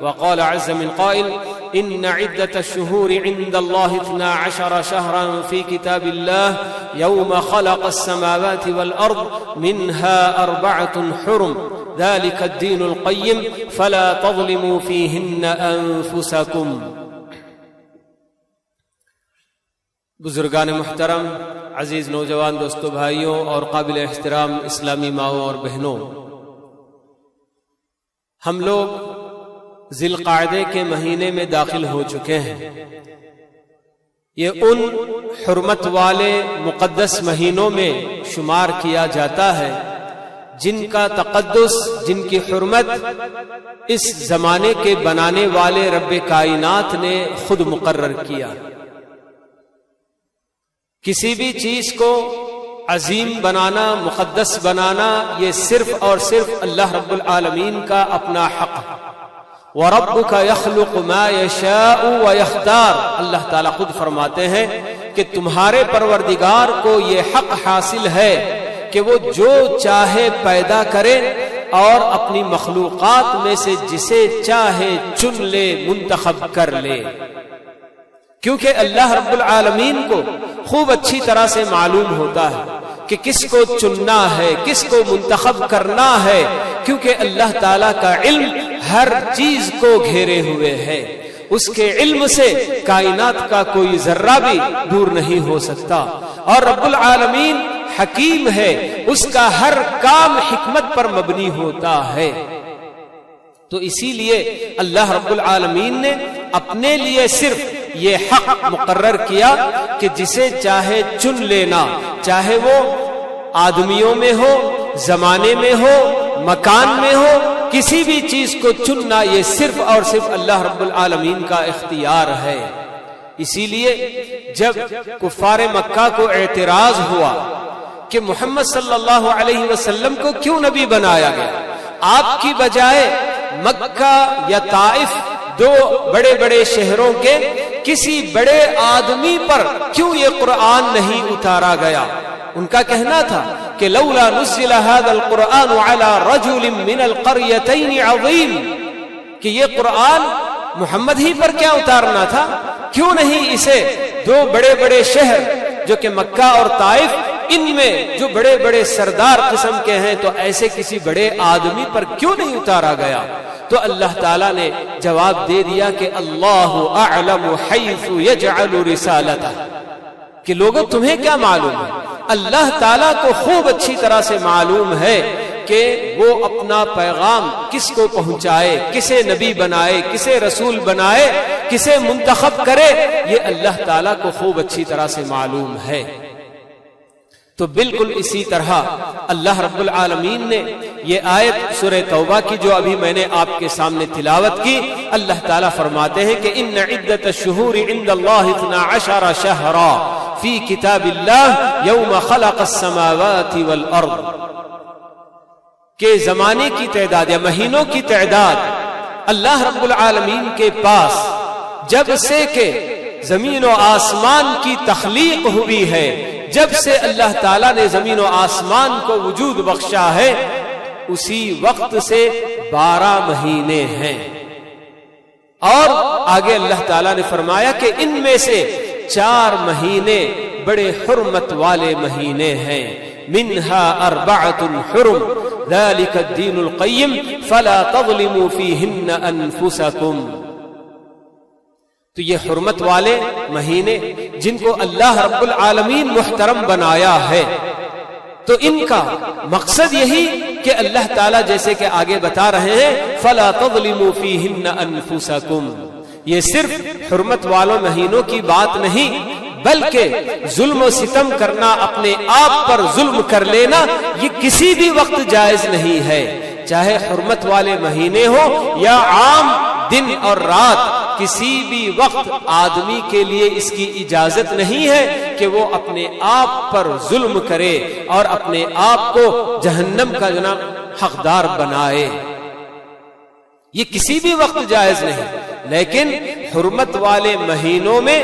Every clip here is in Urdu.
وقال عز من قائل إن عدة الشهور عند الله 12 شهرا في كتاب الله يوم خلق السماوات والأرض منها 4 حرم ذلك الدين القيم فلا تظلموا فيهن أنفسكم. بزرگان محترم، عزیز نوجوان دوستو، بھائیوں اور قابل احترام اسلامی ماؤں اور بہنوں، ہم لوگ ذی القعدہ کے مہینے میں داخل ہو چکے ہیں۔ یہ ان حرمت والے مقدس مہینوں میں شمار کیا جاتا ہے جن کا تقدس، جن کی حرمت اس زمانے کے بنانے والے رب کائنات نے خود مقرر کیا۔ کسی بھی چیز کو عظیم بنانا، مقدس بنانا، یہ صرف اور صرف اللہ رب العالمین کا اپنا حق ہے۔ وَرَبُّكَ يَخْلُقُ مَا يَشَاءُ وَيَخْتَارُ، اللہ تعالیٰ خود فرماتے ہیں کہ تمہارے پروردگار کو یہ حق حاصل ہے کہ وہ جو چاہے پیدا کرے اور اپنی مخلوقات میں سے جسے چاہے چن لے، منتخب کر لے، کیونکہ اللہ رب العالمین کو خوب اچھی طرح سے معلوم ہوتا ہے کہ کس کو چننا ہے، کس کو منتخب کرنا ہے، کیونکہ اللہ تعالیٰ کا علم ہر چیز کو گھیرے ہوئے ہے۔ اس کے علم سے کائنات کا کوئی ذرہ بھی دور نہیں ہو سکتا، اور رب العالمین حکیم ہے، اس کا ہر کام حکمت پر مبنی ہوتا ہے۔ تو اسی لیے اللہ رب العالمین نے اپنے لیے صرف یہ حق مقرر کیا کہ جسے چاہے چن لینا، چاہے وہ آدمیوں میں ہو، زمانے میں ہو، مکان میں ہو، کسی بھی چیز کو چننا یہ صرف اور صرف اللہ رب العالمین کا اختیار ہے۔ اسی لیے جب کفار مکہ کو اعتراض ہوا کہ محمد صلی اللہ علیہ وسلم کو کیوں نبی بنایا گیا، آپ کی بجائے مکہ یا طائف، دو بڑے بڑے شہروں کے کسی بڑے آدمی پر کیوں یہ قرآن نہیں اتارا گیا، ان کا کہنا تھا کہ لولا نزل هذا القرآن على رجل من القريتين عظيم، کہ یہ قرآن محمد ہی پر کیا اتارنا تھا، کیوں نہیں اسے دو بڑے بڑے شہر جو کہ مکہ اور طائف، ان میں جو بڑے بڑے سردار قسم کے ہیں، تو ایسے کسی بڑے آدمی پر کیوں نہیں اتارا گیا؟ تو اللہ تعالیٰ نے جواب دے دیا کہ اللہ اعلم حیث یجعل رسالتہ، کہ لوگوں تمہیں کیا معلوم ہے، اللہ تعالیٰ کو خوب اچھی طرح سے معلوم ہے کہ وہ اپنا پیغام کس کو پہنچائے، کسے نبی بنائے، کسے رسول بنائے، کسے منتخب کرے، یہ اللہ تعالیٰ کو خوب اچھی طرح سے معلوم ہے۔ تو بالکل اسی طرح اللہ رب العالمین نے یہ آیت سورہ توبہ کی جو ابھی میں نے آپ کے سامنے تلاوت کی، اللہ تعالیٰ فرماتے ہیں کہ ان عدت الشہور عند اللہ 12 شہرا فی کتاب اللہ یوم خلق السماوات والارض، کہ زمانے کی تعداد یا مہینوں کی تعداد اللہ رب العالمین کے پاس جب سے کہ زمین و آسمان کی تخلیق ہوئی ہے، جب سے اللہ تعالیٰ نے زمین و آسمان کو وجود بخشا ہے، اسی وقت سے 12 مہینے ہیں۔ اور آگے اللہ تعالیٰ نے فرمایا کہ ان میں سے 4 مہینے بڑے حرمت والے مہینے ہیں، منہا 4 حرم ذالک الدین القیم فلا تظلموا فیہن انفسکم۔ تو یہ حرمت والے مہینے جن کو اللہ رب العالمین محترم بنایا ہے، تو ان کا مقصد یہی کہ اللہ تعالیٰ جیسے کہ آگے بتا رہے ہیں فَلَا تَظْلِمُوا فِيهِنَّ أَنفُسَكُمْ، یہ صرف حرمت والوں مہینوں کی بات نہیں، بلکہ ظلم و ستم کرنا، اپنے آپ پر ظلم کر لینا، یہ کسی بھی وقت جائز نہیں ہے، چاہے حرمت والے مہینے ہو یا عام دن اور رات، کسی بھی وقت آدمی کے لیے اس کی اجازت نہیں ہے کہ وہ اپنے آپ پر ظلم کرے اور اپنے آپ کو جہنم کا جناب حقدار بنائے، یہ کسی بھی وقت جائز نہیں۔ لیکن حرمت والے مہینوں میں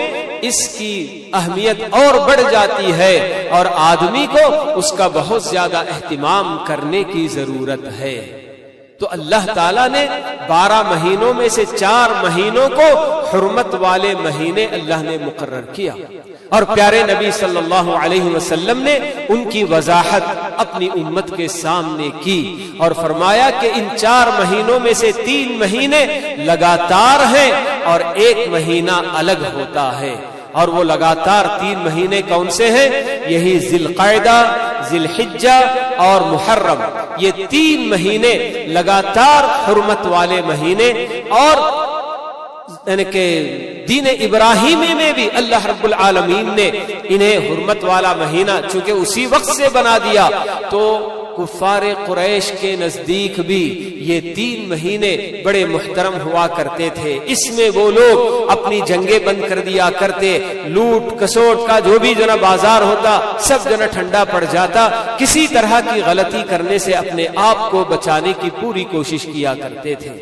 اس کی اہمیت اور بڑھ جاتی ہے اور آدمی کو اس کا بہت زیادہ اہتمام کرنے کی ضرورت ہے۔ تو اللہ تعالیٰ نے 12 مہینوں میں سے 4 مہینوں کو حرمت والے مہینے اللہ نے مقرر کیا، اور پیارے نبی صلی اللہ علیہ وسلم نے ان کی وضاحت اپنی امت کے سامنے کی اور فرمایا کہ ان 4 مہینوں میں سے 3 مہینے لگاتار ہیں اور 1 مہینہ الگ ہوتا ہے، اور وہ لگاتار 3 مہینے کون سے ہیں؟ یہی ذی القعدہ، ذی الحجہ اور محرم، یہ 3 مہینے لگاتار حرمت والے مہینے، اور یعنی کہ دین ابراہیمی میں بھی اللہ رب العالمین نے انہیں حرمت والا مہینہ چونکہ اسی وقت سے بنا دیا، تو کفار قریش کے نزدیک بھی یہ 3 مہینے بڑے محترم ہوا کرتے تھے، اس میں وہ لوگ اپنی جنگیں بند کر دیا کرتے، لوٹ کسوٹ کا جو بھی جنا بازار ہوتا سب جنا ٹھنڈا پڑ جاتا، کسی طرح کی غلطی کرنے سے اپنے آپ کو بچانے کی پوری کوشش کیا کرتے تھے۔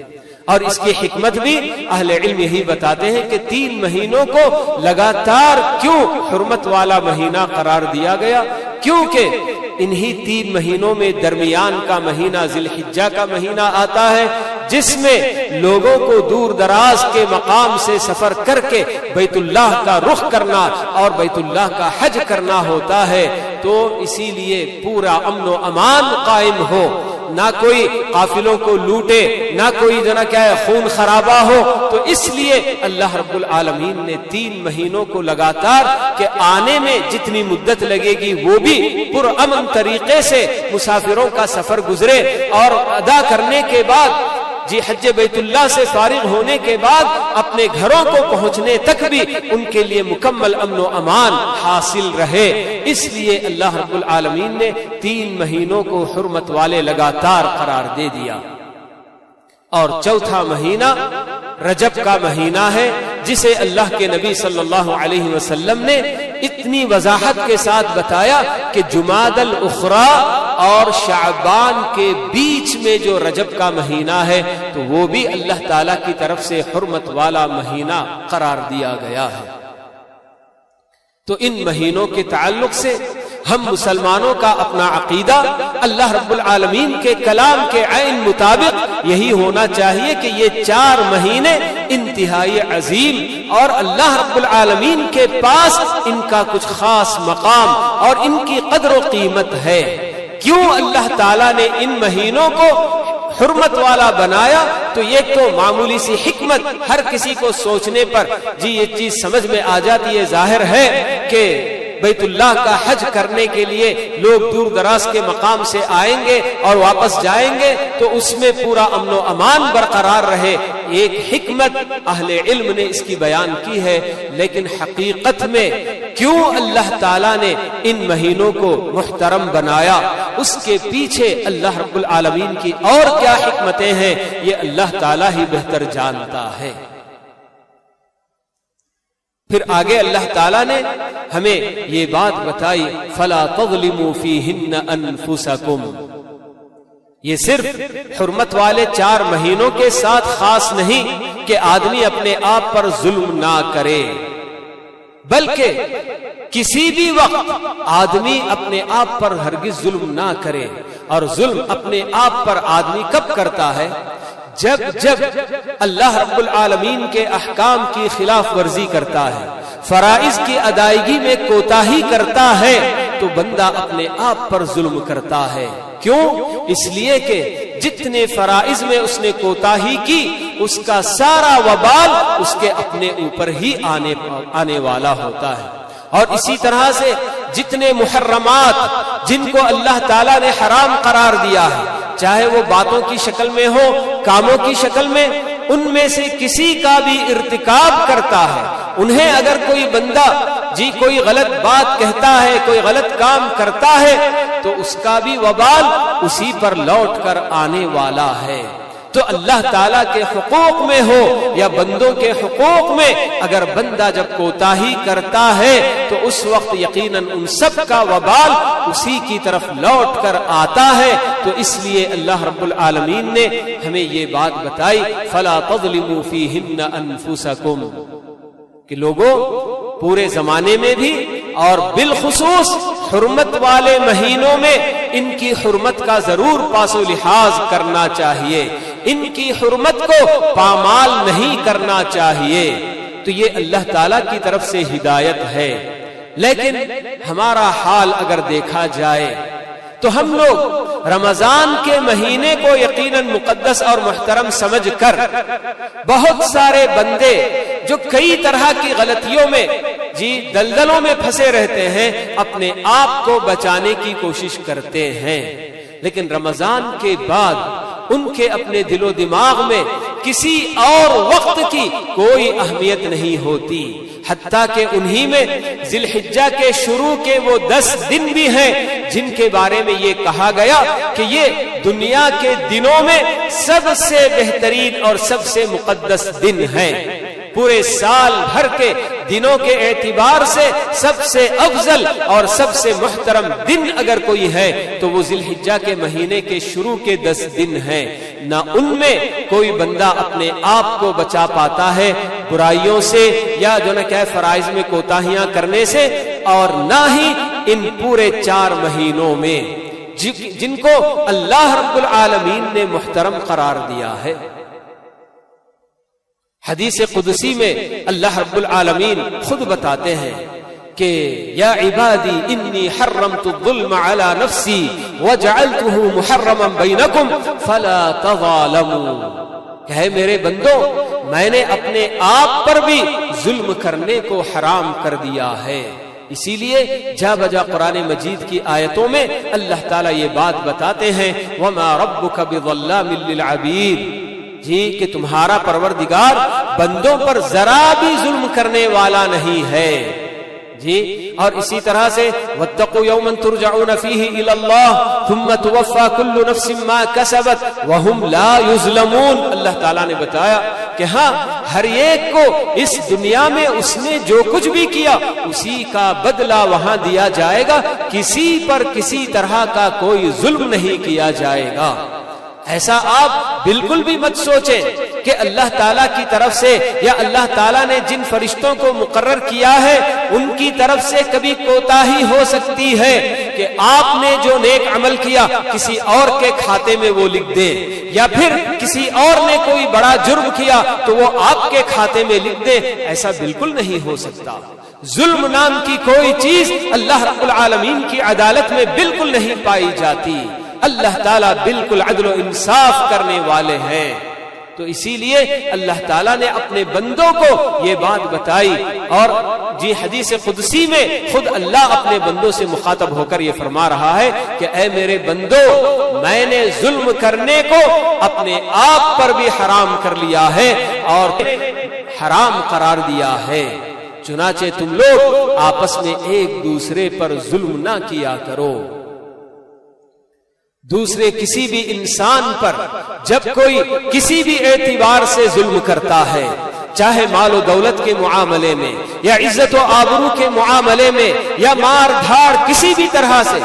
اور اس کی حکمت بھی اہل علم یہی بتاتے ہیں کہ 3 مہینوں کو لگاتار کیوں حرمت والا مہینہ قرار دیا گیا، کیونکہ انہی 3 مہینوں میں درمیان کا مہینہ ذی الحجہ کا مہینہ آتا ہے، جس میں لوگوں کو دور دراز کے مقام سے سفر کر کے بیت اللہ کا رخ کرنا اور بیت اللہ کا حج کرنا ہوتا ہے، تو اسی لیے پورا امن و امان قائم ہو، نہ کوئی قافلوں کو لوٹے، نہ کوئی جنا کیا ہے خون خرابہ ہو، تو اس لیے اللہ رب العالمین نے 3 مہینوں کو لگاتار کہ آنے میں جتنی مدت لگے گی وہ بھی پرامن طریقے سے مسافروں کا سفر گزرے، اور ادا کرنے کے بعد حج بیت اللہ سے فارغ ہونے کے بعد اپنے گھروں کو پہنچنے تک بھی ان کے لیے مکمل امن و امان حاصل رہے، اس لیے اللہ رب العالمین نے 3 مہینوں کو حرمت والے لگاتار قرار دے دیا۔ اور چوتھا مہینہ رجب کا مہینہ ہے، جسے اللہ کے نبی صلی اللہ علیہ وسلم نے اتنی وضاحت کے ساتھ بتایا کہ جمادی الاخری اور شعبان کے بیچ میں جو رجب کا مہینہ ہے تو وہ بھی اللہ تعالی کی طرف سے حرمت والا مہینہ قرار دیا گیا ہے۔ تو ان مہینوں کے تعلق سے ہم مسلمانوں کا اپنا عقیدہ اللہ رب العالمین کے کلام کے عین مطابق یہی ہونا چاہیے کہ یہ 4 مہینے انتہائی عظیم اور اللہ رب العالمین کے پاس ان کا کچھ خاص مقام اور ان کی قدر و قیمت ہے۔ کیوں اللہ تعالیٰ نے ان مہینوں کو حرمت والا بنایا؟ تو یہ تو معمولی سی حکمت ہر کسی کو سوچنے پر یہ چیز سمجھ میں آ جاتی ہے، ظاہر ہے کہ بیت اللہ کا حج کرنے کے لیے لوگ دور دراز کے مقام سے آئیں گے اور واپس جائیں گے تو اس میں پورا امن و امان برقرار رہے، ایک حکمت اہل علم نے اس کی بیان کی ہے۔ لیکن حقیقت میں کیوں اللہ تعالیٰ نے ان مہینوں کو محترم بنایا، اس کے پیچھے اللہ رب العالمین کی اور کیا حکمتیں ہیں، یہ اللہ تعالیٰ ہی بہتر جانتا ہے۔ پھر آگے اللہ تعالیٰ نے ہمیں یہ بات بتائی فَلَا تَظْلِمُوا فِيهِنَّ أَنفُسَكُمْ، یہ صرف حرمت والے 4 مہینوں کے ساتھ خاص نہیں کہ آدمی اپنے آپ پر ظلم نہ کرے، بلکہ کسی بھی وقت آدمی اپنے آپ پر ہرگز ظلم نہ کرے۔ اور ظلم اپنے آپ پر آدمی کب کرتا ہے؟ جب اللہ رب العالمین کے احکام کی خلاف ورزی کرتا ہے، فرائض کی ادائیگی میں کوتاہی کرتا ہے، تو بندہ اپنے آپ پر ظلم کرتا ہے۔ کیوں؟ اس لیے کہ جتنے فرائض میں اس نے کوتاہی کی اس کا سارا وبال اس کے اپنے اوپر ہی آنے والا ہوتا ہے۔ اور اسی طرح سے جتنے محرمات جن کو اللہ تعالیٰ نے حرام قرار دیا ہے، چاہے وہ باتوں کی شکل میں ہو، کاموں کی شکل میں، ان میں سے کسی کا بھی ارتکاب کرتا ہے، انہیں اگر کوئی بندہ کوئی غلط بات کہتا ہے، کوئی غلط کام کرتا ہے، تو اس کا بھی وبال اسی پر لوٹ کر آنے والا ہے۔ تو اللہ تعالیٰ کے حقوق میں ہو یا بندوں کے حقوق میں اگر بندہ جب کوتاہی کرتا ہے تو اس وقت یقیناً ان سب کا وبال اسی کی طرف لوٹ کر آتا ہے۔ تو اس لیے اللہ رب العالمین نے ہمیں یہ بات بتائی فَلَا تَظْلِمُوا فِيهِنَّ أَنفُسَكُمْ، کہ لوگوں پورے زمانے میں بھی اور بالخصوص حرمت والے مہینوں میں ان کی حرمت کا ضرور پاس و لحاظ کرنا چاہیے، ان کی حرمت کو پامال نہیں کرنا چاہیے۔ تو یہ اللہ تعالیٰ کی طرف سے ہدایت ہے۔ لیکن ہمارا حال اگر دیکھا جائے تو ہم لوگ رمضان کے مہینے کو یقیناً مقدس اور محترم سمجھ کر بہت سارے بندے جو کئی طرح کی غلطیوں میں دلدلوں میں پھنسے رہتے ہیں، اپنے آپ کو بچانے کی کوشش کرتے ہیں، لیکن رمضان کے بعد ان کے اپنے دل و دماغ میں کسی اور وقت کی کوئی اہمیت نہیں ہوتی، حتیٰ کہ انہی میں ذی الحجہ کے شروع کے وہ 10 دن بھی ہیں جن کے بارے میں یہ کہا گیا کہ یہ دنیا کے دنوں میں سب سے بہترین اور سب سے مقدس دن ہیں۔ پورے سال بھر کے دنوں کے اعتبار سے سب سے افضل اور سب سے محترم دن اگر کوئی ہے تو وہ ذی الحجہ کے مہینے کے شروع کے 10 دن ہیں۔ نہ ان میں کوئی بندہ اپنے آپ کو بچا پاتا ہے برائیوں سے یا جو نہ کہ فرائض میں کوتاہیاں کرنے سے، اور نہ ہی ان پورے 4 مہینوں میں جن کو اللہ رب العالمین نے محترم قرار دیا ہے۔ حدیث قدسی میں اللہ رب العالمین خود بتاتے ہیں کہ یا عبادی انی حرمت الظلم علی نفسی وجعلتہ محرما بینکم فلا تظالموا، کہ ہے میرے بندو میں نے اپنے آپ پر بھی ظلم کرنے کو حرام کر دیا ہے۔ اسی لیے جا بجا قرآن مجید کی آیتوں میں اللہ تعالیٰ یہ بات بتاتے ہیں وما ربک بظلام للعبید، کہ تمہارا پروردگار بندوں پر ذرا بھی ظلم کرنے والا نہیں ہے۔ اور اسی طرح سے واتقوا یوما ترجعون فیہ الی اللہ ثم توفی کل نفس ما کسبت وہم لا یظلمون، اللہ تعالیٰ نے بتایا کہ ہاں ہر ایک کو اس دنیا میں اس نے جو کچھ بھی کیا اسی کا بدلہ وہاں دیا جائے گا، کسی پر کسی طرح کا کوئی ظلم نہیں کیا جائے گا۔ ایسا آپ بالکل بھی مت سوچیں کہ اللہ تعالیٰ کی طرف سے یا اللہ تعالیٰ نے جن فرشتوں کو مقرر کیا ہے ان کی طرف سے کبھی کوتاہی ہو سکتی ہے کہ آپ نے جو نیک عمل کیا کسی اور کے کھاتے میں وہ لکھ دیں، یا پھر کسی اور نے کوئی بڑا جرم کیا تو وہ آپ کے کھاتے میں لکھ دیں۔ ایسا بالکل نہیں ہو سکتا۔ ظلم نام کی کوئی چیز اللہ رب العالمین کی عدالت میں بالکل نہیں پائی جاتی۔ اللہ تعالیٰ بالکل عدل و انصاف کرنے والے ہیں۔ تو اسی لیے اللہ تعالیٰ نے اپنے بندوں کو یہ بات بتائی، اور حدیث قدسی میں خود اللہ اپنے بندوں سے مخاطب ہو کر یہ فرما رہا ہے کہ اے میرے بندو میں نے ظلم کرنے کو اپنے آپ پر بھی حرام کر لیا ہے اور حرام قرار دیا ہے، چنانچہ تم لوگ آپس میں ایک دوسرے پر ظلم نہ کیا کرو۔ دوسرے کسی بھی انسان پر جب کوئی کسی بھی اعتبار سے ظلم کرتا ہے، چاہے مال و دولت کے معاملے میں یا عزت و آبرو کے معاملے میں یا مار دھاڑ کسی بھی طرح سے،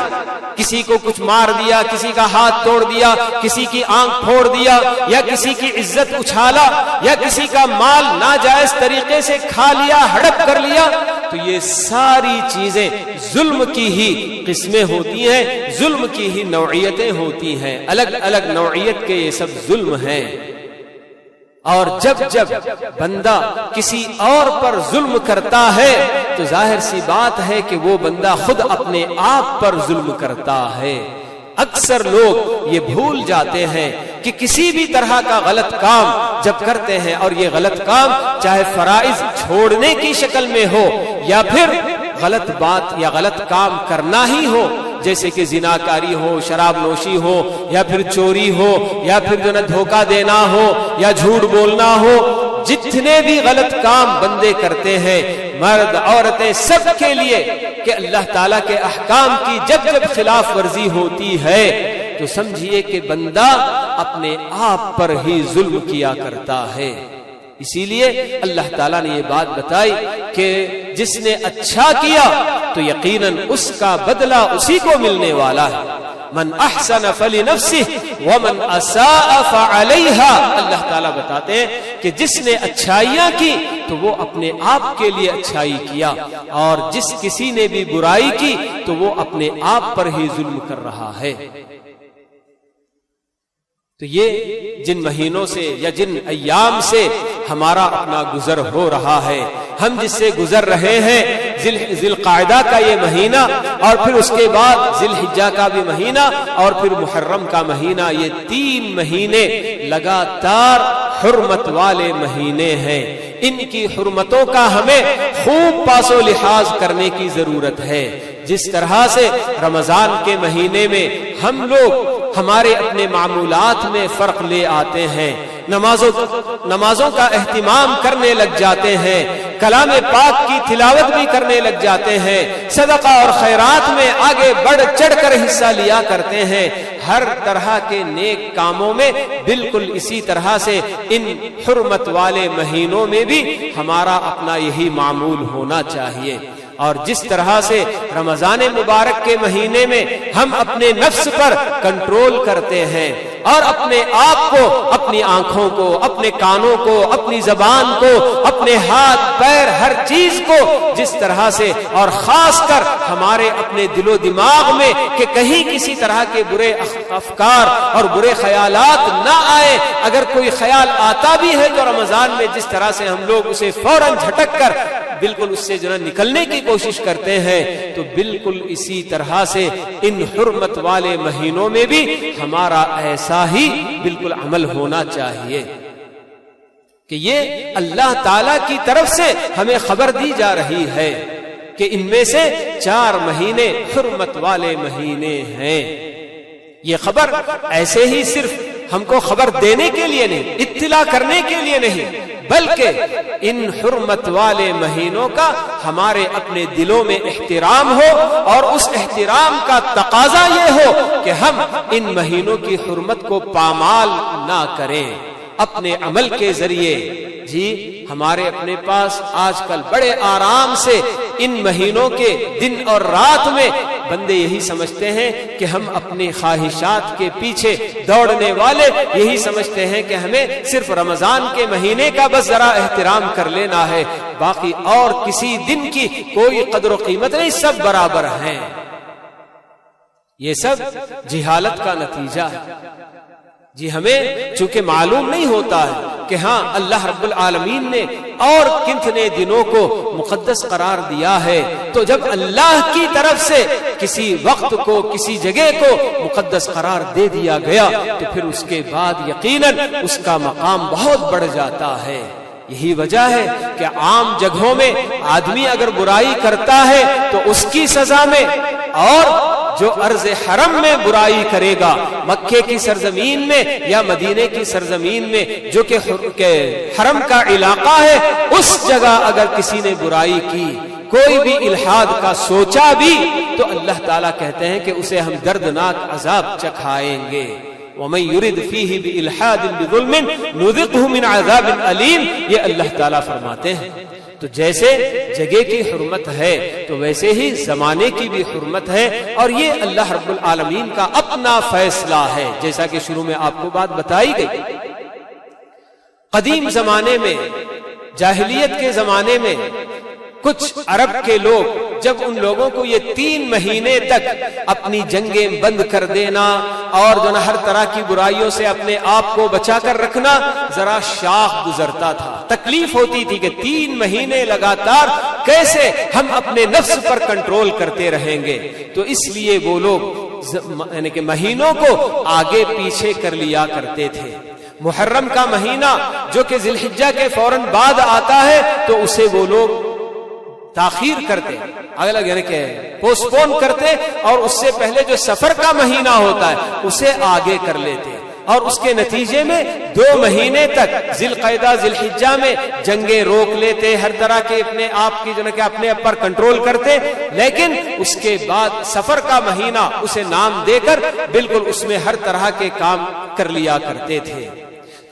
کسی کو کچھ مار دیا، کسی کا ہاتھ توڑ دیا، کسی کی آنکھ پھوڑ دیا، یا کسی کی عزت اچھالا، یا کسی کا مال ناجائز طریقے سے کھا لیا، ہڑپ کر لیا، تو یہ ساری چیزیں ظلم کی ہی قسمیں ہوتی ہیں، ظلم کی ہی نوعیتیں ہوتی ہیں، الگ الگ نوعیت کے یہ سب ظلم ہیں۔ اور جب بندہ کسی اور پر ظلم کرتا ہے تو ظاہر سی بات ہے کہ وہ بندہ خود اپنے آپ پر ظلم کرتا ہے۔ اکثر لوگ یہ بھول جاتے ہیں کہ کسی بھی طرح کا غلط کام جب کرتے ہیں، اور یہ غلط کام چاہے فرائض چھوڑنے کی شکل میں ہو یا پھر غلط بات یا غلط کام کرنا ہی ہو، جیسے کہ زناکاری ہو، شراب نوشی ہو، یا پھر چوری ہو، یا پھر جو نہ دھوکہ دینا ہو یا جھوٹ بولنا ہو، جتنے بھی غلط کام بندے کرتے ہیں مرد عورتیں سب کے لیے کہ اللہ تعالیٰ کے احکام کی جب خلاف ورزی ہوتی ہے تو سمجھیے کہ بندہ اپنے آپ پر ہی ظلم کیا کرتا ہے۔ اسی لیے اللہ تعالیٰ نے یہ بات بتائی کہ جس نے اچھا کیا تو یقیناً اس کا بدلہ اسی کو ملنے والا ہے، من احسن فلنفسہ ومن اساء فعلیہا. اللہ تعالیٰ بتاتے ہیں کہ جس نے اچھائیاں کی تو وہ اپنے آپ کے لیے اچھائی کیا، اور جس کسی نے بھی برائی کی تو وہ اپنے آپ پر ہی ظلم کر رہا ہے. تو یہ جن مہینوں سے یا جن ایام سے ہمارا اپنا گزر ہو رہا ہے، ہم جس سے گزر رہے ہیں، ذی القعدہ کا یہ مہینہ، اور پھر اس کے بعد ذی الحجہ کا بھی مہینہ، اور پھر محرم کا مہینہ، یہ 3 مہینے لگاتار حرمت والے مہینے ہیں. ان کی حرمتوں کا ہمیں خوب پاس و لحاظ کرنے کی ضرورت ہے. جس طرح سے رمضان کے مہینے میں ہم لوگ ہمارے اپنے معمولات میں فرق لے آتے ہیں، نمازوں کا اہتمام کرنے لگ جاتے ہیں، کلام پاک کی تلاوت بھی کرنے لگ جاتے ہیں، صدقہ اور خیرات میں آگے بڑھ چڑھ کر حصہ لیا کرتے ہیں، ہر طرح کے نیک کاموں میں بالکل اسی طرح سے ان حرمت والے مہینوں میں بھی ہمارا اپنا یہی معمول ہونا چاہیے. اور جس طرح سے رمضان مبارک کے مہینے میں ہم اپنے نفس پر کنٹرول کرتے ہیں اور اپنے آپ کو، اپنی آنکھوں کو، اپنے کانوں کو، اپنی زبان کو، اپنے ہاتھ پیر، ہر چیز کو جس طرح سے، اور خاص کر ہمارے اپنے دل و دماغ میں کہ کہیں کسی طرح کے برے افکار اور برے خیالات نہ آئے، اگر کوئی خیال آتا بھی ہے تو رمضان میں جس طرح سے ہم لوگ اسے فوراً جھٹک کر بالکل اس سے جو نکلنے کی کوشش کرتے ہیں، تو بالکل اسی طرح سے ان حرمت والے مہینوں میں بھی ہمارا ایسا ہی بالکل عمل ہونا چاہیے کہ یہ اللہ تعالی کی طرف سے ہمیں خبر دی جا رہی ہے کہ ان میں سے 4 مہینے حرمت والے مہینے ہیں. یہ خبر ایسے ہی صرف ہم کو خبر دینے کے لیے نہیں، اطلاع کرنے کے لیے نہیں، بلکہ ان حرمت والے مہینوں کا ہمارے اپنے دلوں میں احترام ہو، اور اس احترام کا تقاضا یہ ہو کہ ہم ان مہینوں کی حرمت کو پامال نہ کریں اپنے عمل کے ذریعے. جی ہمارے اپنے پاس آج کل بڑے آرام سے ان مہینوں کے دن اور رات میں بندے یہی سمجھتے ہیں کہ ہم اپنی خواہشات کے پیچھے دوڑنے والے یہی سمجھتے ہیں کہ ہمیں صرف رمضان کے مہینے کا بس ذرا احترام کر لینا ہے، باقی اور کسی دن کی کوئی قدر و قیمت نہیں، سب برابر ہیں. یہ سب جہالت کا نتیجہ ہے. جی ہمیں چونکہ معلوم نہیں ہوتا ہے کہ ہاں اللہ رب العالمین نے اور کتنے دنوں کو مقدس قرار دیا ہے، تو جب اللہ کی طرف سے کسی وقت کو، کسی جگہ کو مقدس قرار دے دیا گیا تو پھر اس کے بعد یقیناً اس کا مقام بہت بڑھ جاتا ہے. یہی وجہ ہے کہ عام جگہوں میں آدمی اگر برائی کرتا ہے تو اس کی سزا میں، اور جو ارض حرم میں برائی کرے گا، مکے کی سرزمین میں یا مدینے کی سرزمین میں جو کہ حرم کا علاقہ ہے، اس جگہ اگر کسی نے برائی کی، کوئی بھی الحاد کا سوچا بھی، تو اللہ تعالیٰ کہتے ہیں کہ اسے ہم دردناک عذاب چکھائیں گے. وَمَن يُرِدْ فِيهِ بِإِلْحَادٍ بِظُلْمٍ نُذِقْهُ مِنْ عَذَابٍ أَلِيمٍ. یہ اللہ تعالیٰ فرماتے ہیں. تو جیسے جگہ کی حرمت ہے تو ویسے ہی زمانے کی بھی حرمت ہے، اور یہ اللہ رب العالمین کا اپنا فیصلہ ہے. جیسا کہ شروع میں آپ کو بات بتائی گئی، قدیم زمانے میں، جاہلیت کے زمانے میں کچھ عرب کے لوگ جب ان لوگوں کو یہ 3 مہینے تک اپنی جنگیں بند کر دینا اور جو ہر طرح کی برائیوں سے اپنے آپ کو بچا کر رکھنا ذرا شاق گزرتا تھا، تکلیف ہوتی تھی کہ 3 مہینے لگاتار کیسے ہم اپنے نفس پر کنٹرول کرتے رہیں گے. تو اس لیے وہ لوگ یعنی کہ مہینوں کو آگے پیچھے کر لیا کرتے تھے. محرم کا مہینہ جو کہ ذی الحجہ کے فوراً بعد آتا ہے تو اسے وہ لوگ تاخیر کرتے، اگلا یعنی کہ پوسٹ پون کرتے، اور اس سے پہلے جو سفر کا مہینہ ہوتا ہے اسے آگے کر لیتے، اور اس کے نتیجے میں 2 مہینے تک ذی القعدہ ذی الحجہ میں جنگیں روک لیتے، ہر طرح کے اپنے آپ کی جو کہ اپنے پر کنٹرول کرتے. لیکن اس کے بعد سفر کا مہینہ اسے نام دے کر بالکل اس میں ہر طرح کے کام کر لیا کرتے تھے.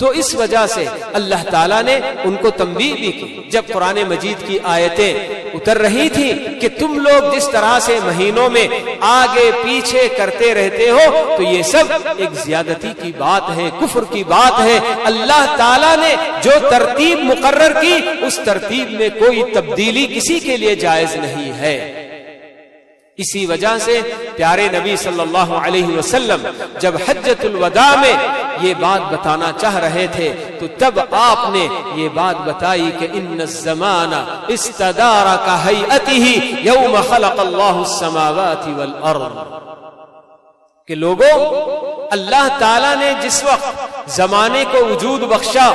تو اس وجہ سے اللہ تعالیٰ نے ان کو تنبیہ بھی کی. جب قرآن مجید کی آیتیں اتر رہی تھی کہ تم لوگ جس طرح سے مہینوں میں آگے پیچھے کرتے رہتے ہو تو یہ سب ایک زیادتی کی بات ہے، کفر کی بات ہے۔ اللہ تعالیٰ نے جو ترتیب مقرر کی اس ترتیب میں کوئی تبدیلی کسی کے لیے جائز نہیں ہے۔ اسی وجہ سے پیارے نبی صلی اللہ علیہ وسلم جب حجۃ الوداع میں یہ بات بتانا چاہ رہے تھے تو تب آپ نے یہ بات بتائی کہ ان الزمان استدار کہیئتہ یوم خلق اللہ السماوات والارض، کہ لوگوں اللہ تعالیٰ نے جس وقت زمانے کو وجود بخشا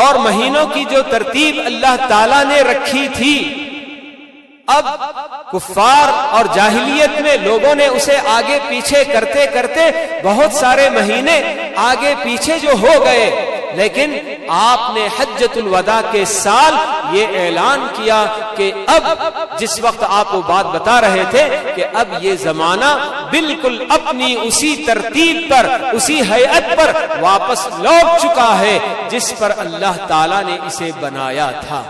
اور مہینوں کی جو ترتیب اللہ تعالیٰ نے رکھی تھی، اب کفار اور جاہلیت میں لوگوں نے اسے آگے پیچھے کرتے کرتے بہت سارے مہینے آگے پیچھے جو ہو گئے، لیکن آپ نے حجۃ الوداع کے سال یہ اعلان کیا کہ اب جس وقت آپ وہ بات بتا رہے تھے کہ اب یہ زمانہ بالکل اپنی اسی ترتیب پر، اسی ہیئت پر واپس لوٹ چکا ہے جس پر اللہ تعالیٰ نے اسے بنایا تھا،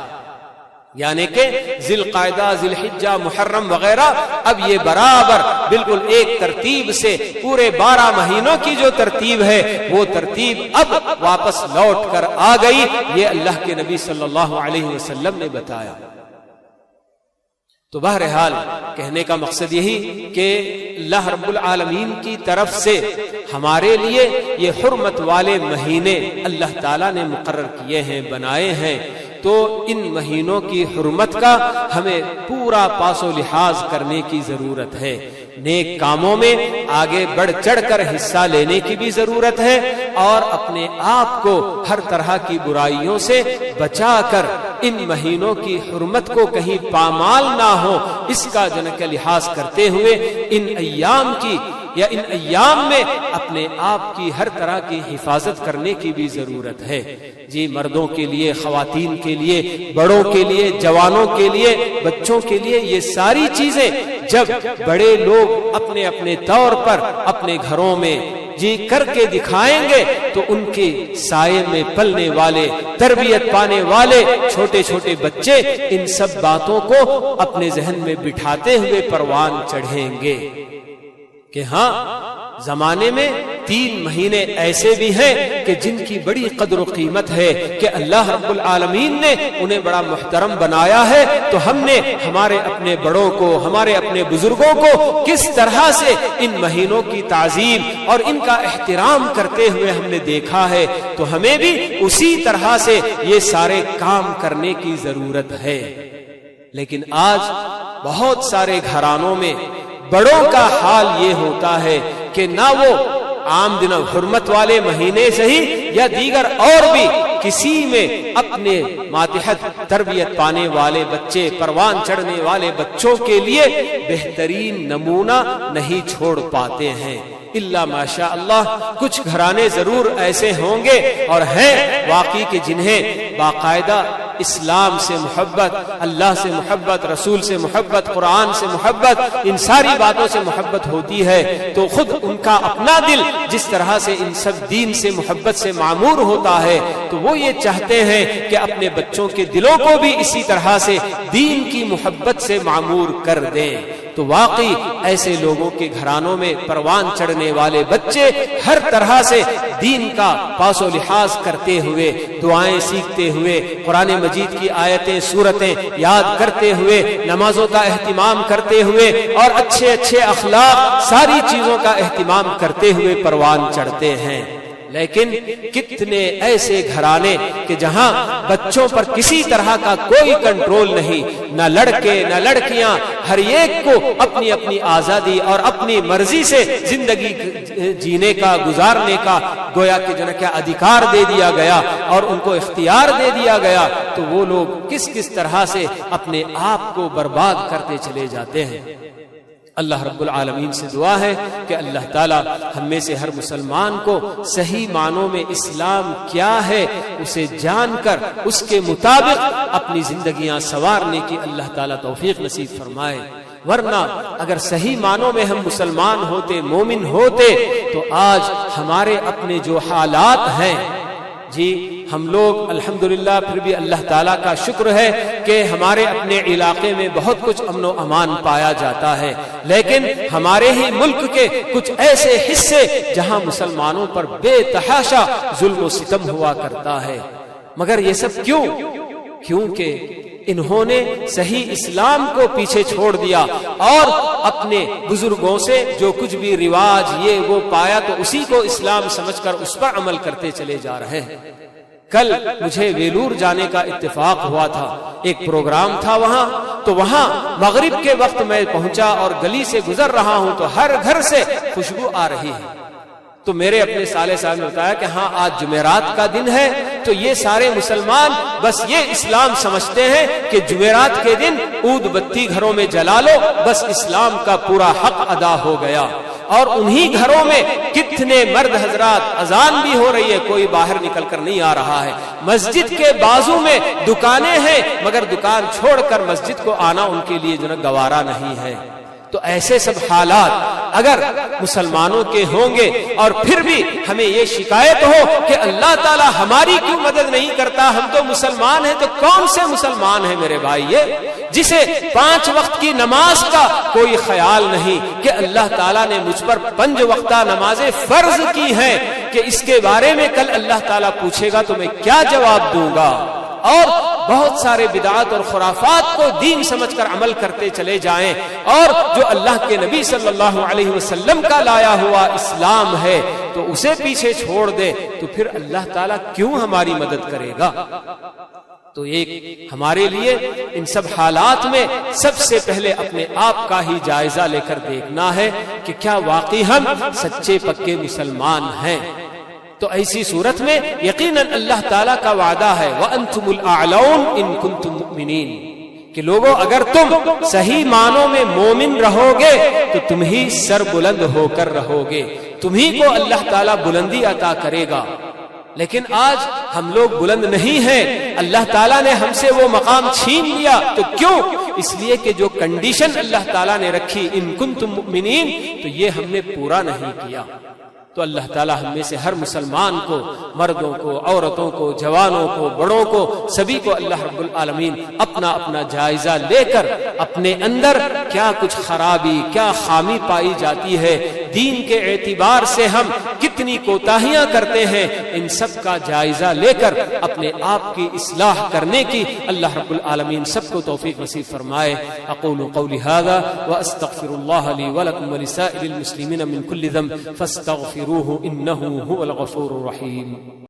یعنی کہ ذی القعدہ، ذی الحجہ، محرم وغیرہ اب یہ برابر بالکل ایک ترتیب سے پورے 12 مہینوں کی جو ترتیب ہے وہ ترتیب اب واپس لوٹ کر آ گئی۔ یہ اللہ کے نبی صلی اللہ علیہ وسلم نے بتایا۔ تو بہرحال کہنے کا مقصد یہی کہ اللہ رب العالمین کی طرف سے ہمارے لیے یہ حرمت والے مہینے اللہ تعالیٰ نے مقرر کیے ہیں، بنائے ہیں، تو ان مہینوں کی حرمت کا ہمیں پورا پاس و لحاظ کرنے کی ضرورت ہے۔ نیک کاموں میں آگے بڑھ چڑھ کر حصہ لینے کی بھی ضرورت ہے اور اپنے آپ کو ہر طرح کی برائیوں سے بچا کر ان مہینوں کی حرمت کو کہیں پامال نہ ہو اس کا جنک لحاظ کرتے ہوئے ان ایام کی یا ان ایام میں اپنے آپ کی ہر طرح کی حفاظت کرنے کی بھی ضرورت ہے۔ جی، مردوں کے لیے، خواتین کے لیے، بڑوں کے لیے، جوانوں کے لیے، بچوں کے لیے، یہ ساری چیزیں جب بڑے لوگ اپنے اپنے طور پر اپنے گھروں میں جی کر کے دکھائیں گے تو ان کے سائے میں پلنے والے، تربیت پانے والے چھوٹے چھوٹے بچے ان سب باتوں کو اپنے ذہن میں بٹھاتے ہوئے پروان چڑھیں گے کہ ہاں زمانے میں 3 مہینے ایسے بھی ہیں کہ جن کی بڑی قدر و قیمت ہے کہ اللہ رب العالمین نے انہیں بڑا محترم بنایا ہے، تو ہم نے ہمارے اپنے بڑوں کو، ہمارے اپنے بزرگوں کو کس طرح سے ان مہینوں کی تعظیم اور ان کا احترام کرتے ہوئے ہم نے دیکھا ہے، تو ہمیں بھی اسی طرح سے یہ سارے کام کرنے کی ضرورت ہے۔ لیکن آج بہت سارے گھرانوں میں بڑوں کا حال یہ ہوتا ہے کہ نہ وہ عام دن حرمت والے مہینے سے ہی یا دیگر اور بھی کسی میں اپنے ماتحت تربیت پانے والے بچے، پروان چڑھنے والے بچوں کے لیے بہترین نمونہ نہیں چھوڑ پاتے ہیں۔ الا ماشاء اللہ کچھ گھرانے ضرور ایسے ہوں گے اور ہیں واقعی کہ جنہیں باقاعدہ اسلام سے محبت، اللہ سے محبت، رسول سے محبت، قرآن سے محبت، ان ساری باتوں سے محبت ہوتی ہے، تو خود ان کا اپنا دل جس طرح سے ان سب دین سے محبت سے معمور ہوتا ہے تو وہ یہ چاہتے ہیں کہ اپنے بچوں کے دلوں کو بھی اسی طرح سے دین کی محبت سے معمور کر دیں۔ تو واقعی ایسے لوگوں کے گھرانوں میں پروان چڑھنے والے بچے ہر طرح سے دین کا پاس و لحاظ کرتے ہوئے، دعائیں سیکھتے ہوئے، قرآن مجید کی آیتیں، سورتیں یاد کرتے ہوئے، نمازوں کا اہتمام کرتے ہوئے اور اچھے اچھے اخلاق، ساری چیزوں کا اہتمام کرتے ہوئے پروان چڑھتے ہیں۔ لیکن کتنے ایسے گھرانے کہ جہاں بچوں پر کسی طرح کا کوئی کنٹرول نہیں، نہ لڑکے نہ لڑکیاں، ہر ایک کو اپنی اپنی آزادی اور اپنی مرضی سے زندگی جینے کا، گزارنے کا گویا کہ جو کیا ادھیکار دے دیا گیا اور ان کو اختیار دے دیا گیا، تو وہ لوگ کس کس طرح سے اپنے آپ کو برباد کرتے چلے جاتے ہیں۔ اللہ رب العالمین سے دعا ہے کہ اللہ تعالی ہم میں سے ہر مسلمان کو صحیح معنوں میں اسلام کیا ہے اسے جان کر اس کے مطابق اپنی زندگیاں سنوارنے کی اللہ تعالی توفیق نصیب فرمائے۔ ورنہ اگر صحیح معنوں میں ہم مسلمان ہوتے، مومن ہوتے، تو آج ہمارے اپنے جو حالات ہیں جی ہم لوگ الحمدللہ پھر بھی اللہ تعالیٰ کا شکر ہے کہ ہمارے اپنے علاقے میں بہت کچھ امن و امان پایا جاتا ہے، لیکن ہمارے ہی ملک کے کچھ ایسے حصے جہاں مسلمانوں پر بے تحاشا ظلم و ستم ہوا کرتا ہے۔ مگر یہ سب کیوں؟ کیونکہ انہوں نے صحیح اسلام کو پیچھے چھوڑ دیا اور اپنے بزرگوں سے جو کچھ بھی رواج یہ وہ پایا تو اسی کو اسلام سمجھ کر اس پر عمل کرتے چلے جا رہے ہیں۔ کل مجھے ویلور جانے کا اتفاق ہوا تھا، ایک پروگرام تھا وہاں، تو وہاں مغرب کے وقت میں پہنچا اور گلی سے گزر رہا ہوں تو ہر گھر سے خوشبو آ رہی ہے۔ تو میرے اپنے سالے صاحب نے بتایا کہ ہاں آج جمعرات کا دن ہے، تو یہ سارے مسلمان بس یہ اسلام سمجھتے ہیں کہ جمعرات کے دن عود بتی گھروں میں جلا لو، بس اسلام کا پورا حق ادا ہو گیا۔ اور انہی گھروں میں کتنے مرد حضرات، اذان بھی ہو رہی ہے، کوئی باہر نکل کر نہیں آ رہا ہے، مسجد کے بازو میں دکانیں ہیں مگر دکان چھوڑ کر مسجد کو آنا ان کے لیے جو ہے گوارا نہیں ہے۔ تو ایسے سب حالات اگر مسلمانوں کے ہوں گے اور پھر بھی ہمیں یہ شکایت ہو کہ اللہ تعالی ہماری کیوں مدد نہیں کرتا، ہم تو مسلمان ہیں، تو کون سے مسلمان ہیں میرے بھائی یہ جسے 5 وقت کی نماز کا کوئی خیال نہیں کہ اللہ تعالیٰ نے مجھ پر 5 وقتہ نمازیں فرض کی ہیں کہ اس کے بارے میں کل اللہ تعالیٰ پوچھے گا تو میں کیا جواب دوں گا؟ اور بہت سارے بدعات اور خرافات کو دین سمجھ کر عمل کرتے چلے جائیں، اور جو اللہ کے نبی صلی اللہ علیہ وسلم کا لایا ہوا اسلام ہے تو اسے پیچھے چھوڑ دے، تو پھر اللہ تعالیٰ کیوں ہماری مدد کرے گا؟ تو ایک ہمارے لیے ان سب حالات میں سب سے پہلے اپنے آپ کا ہی جائزہ لے کر دیکھنا ہے کہ کیا واقعی ہم سچے پکے مسلمان ہیں۔ تو ایسی صورت میں یقیناً اللہ تعالیٰ کا وعدہ ہے وَأَنْتُمُ الْأَعْلَوْنَ إِن كُنتُم مُؤْمِنِينَ کہ لوگوں اگر تم صحیح معنوں میں مومن رہو گے تو تم ہی سر بلند ہو کر رہو گے، تمہیں کو اللہ تعالیٰ بلندی عطا کرے گا۔ لیکن آج ہم لوگ بلند نہیں ہیں، اللہ تعالیٰ نے ہم سے وہ مقام چھین لیا، تو کیوں؟ اس لیے کہ جو کنڈیشن اللہ تعالیٰ نے رکھی ان کنتم مؤمنین، تو یہ ہم نے پورا نہیں کیا۔ تو اللہ تعالیٰ ہم میں سے ہر مسلمان کو، مردوں کو، عورتوں کو، جوانوں کو، بڑوں کو، سبھی کو اللہ رب العالمین اپنا اپنا جائزہ لے کر اپنے اندر کیا کچھ خرابی، کیا خامی پائی جاتی ہے، دین کے اعتبار سے ہم کتنی کوتاہیاں کرتے ہیں، ان سب کا جائزہ لے کر اپنے آپ کی اصلاح کرنے کی اللہ رب العالمین سب کو توفیق نصیب فرمائے۔ اقول قولی ھذا واستغفر اللہ لی ولکم ولسائر المسلمین من کل ذنب فاستغفروه انه هو الغفور الرحیم۔